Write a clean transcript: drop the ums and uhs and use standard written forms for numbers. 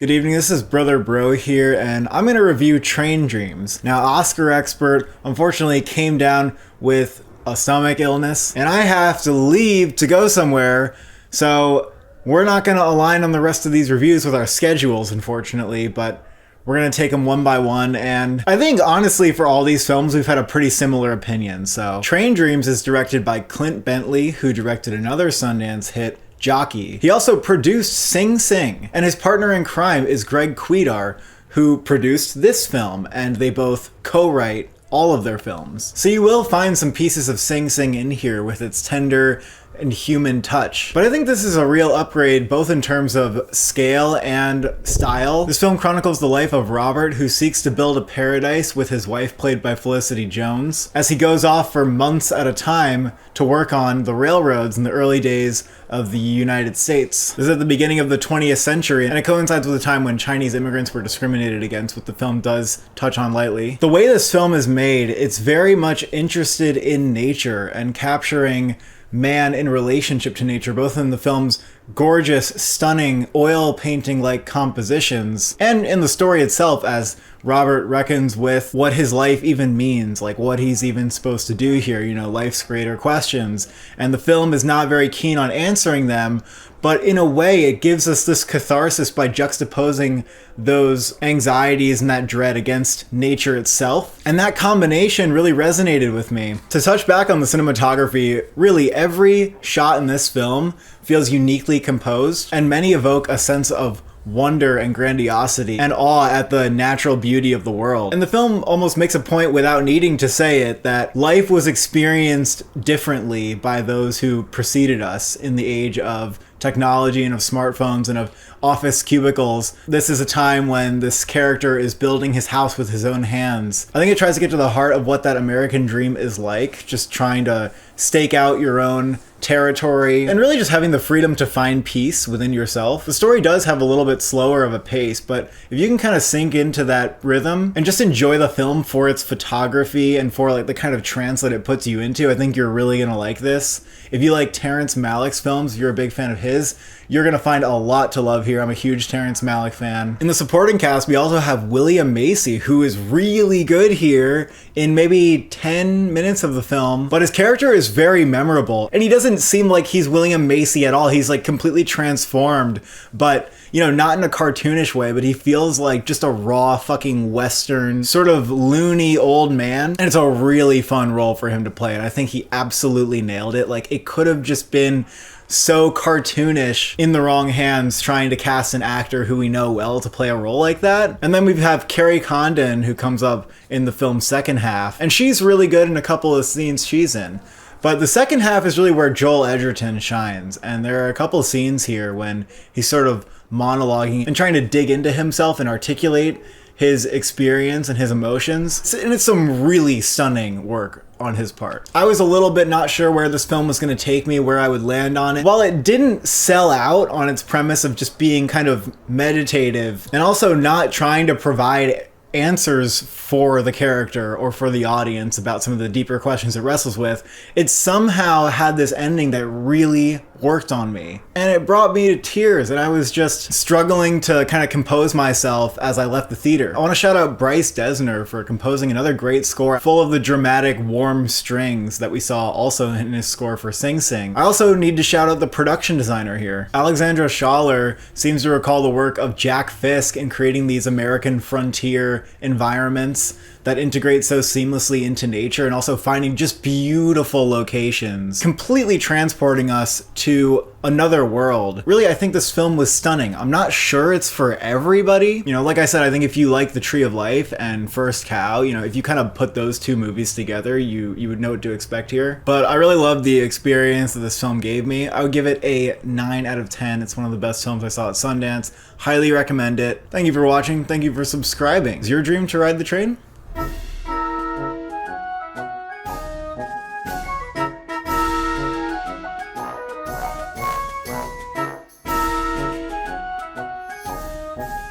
Good evening, this is Brother Bro here, and I'm going to review Train Dreams. Now, Oscar expert unfortunately came down with a stomach illness, and I have to leave to go somewhere, so we're not going to align on the rest of these reviews with our schedules, unfortunately, but we're going to take them one by one, and I think, honestly, for all these films, we've had a pretty similar opinion. So, Train Dreams is directed by Clint Bentley, who directed another Sundance hit, Jockey. He also produced Sing Sing, and his partner in crime is Greg Kuidar, who produced this film, and they both co-write all of their films. So you will find some pieces of Sing Sing in here with its tender and human touch. But I think this is a real upgrade both in terms of scale and style. This film chronicles the life of Robert, who seeks to build a paradise with his wife, played by Felicity Jones, as he goes off for months at a time to work on the railroads in the early days of the United States. This is at the beginning of the 20th century, and it coincides with a time when Chinese immigrants were discriminated against, what the film does touch on lightly. The way this film is made, it's very much interested in nature and capturing man in relationship to nature, both in the film's gorgeous, stunning, oil painting-like compositions, and in the story itself as Robert reckons with what his life even means, like what he's even supposed to do here, you know, life's greater questions. And the film is not very keen on answering them, but in a way it gives us this catharsis by juxtaposing those anxieties and that dread against nature itself. And that combination really resonated with me. To touch back on the cinematography, really every shot in this film feels uniquely composed, and many evoke a sense of wonder and grandiosity and awe at the natural beauty of the world. And the film almost makes a point, without needing to say it, that life was experienced differently by those who preceded us in the age of technology and of smartphones and of office cubicles. This is a time when this character is building his house with his own hands. I think it tries to get to the heart of what that American dream is like, just trying to stake out your own territory and really just having the freedom to find peace within yourself. The story does have a little bit slower of a pace, but if you can kind of sink into that rhythm and just enjoy the film for its photography and for like the kind of trance that it puts you into, I think you're really gonna like this. If you like Terrence Malick's films, if you're a big fan of his, you're gonna find a lot to love here. I'm a huge Terrence Malick fan. In the supporting cast, we also have William Macy, who is really good here in maybe 10 minutes of the film, but his character is very memorable, and he doesn't seem like he's William Macy at all. He's like completely transformed, but you know, not in a cartoonish way, but he feels like just a raw fucking Western, sort of loony old man. And it's a really fun role for him to play, and I think he absolutely nailed it. Like, it could have just been so cartoonish in the wrong hands trying to cast an actor who we know well to play a role like that. And then we have Carrie Condon, who comes up in the film's second half, and she's really good in a couple of scenes she's in. But the second half is really where Joel Edgerton shines, and there are a couple of scenes here when he's sort of monologuing and trying to dig into himself and articulate his experience and his emotions. And it's some really stunning work on his part. I was a little bit not sure where this film was going to take me, where I would land on it. While it didn't sell out on its premise of just being kind of meditative and also not trying to provide answers for the character or for the audience about some of the deeper questions it wrestles with, it somehow had this ending that really worked on me. And it brought me to tears, and I was just struggling to kind of compose myself as I left the theater. I want to shout out Bryce Dessner for composing another great score full of the dramatic, warm strings that we saw also in his score for Sing Sing. I also need to shout out the production designer here. Alexandra Schaller seems to recall the work of Jack Fisk in creating these American frontier environments that integrate so seamlessly into nature, and also finding just beautiful locations, completely transporting us to another world. Really, I think this film was stunning. I'm not sure it's for everybody. You know, like I said, I think if you like The Tree of Life and First Cow, you know, if you kind of put those two movies together, you would know what to expect here. But I really loved the experience that this film gave me. I would give it a 9 out of 10. It's one of the best films I saw at Sundance. Highly recommend it. Thank you for watching. Thank you for subscribing. Is your dream to ride the train?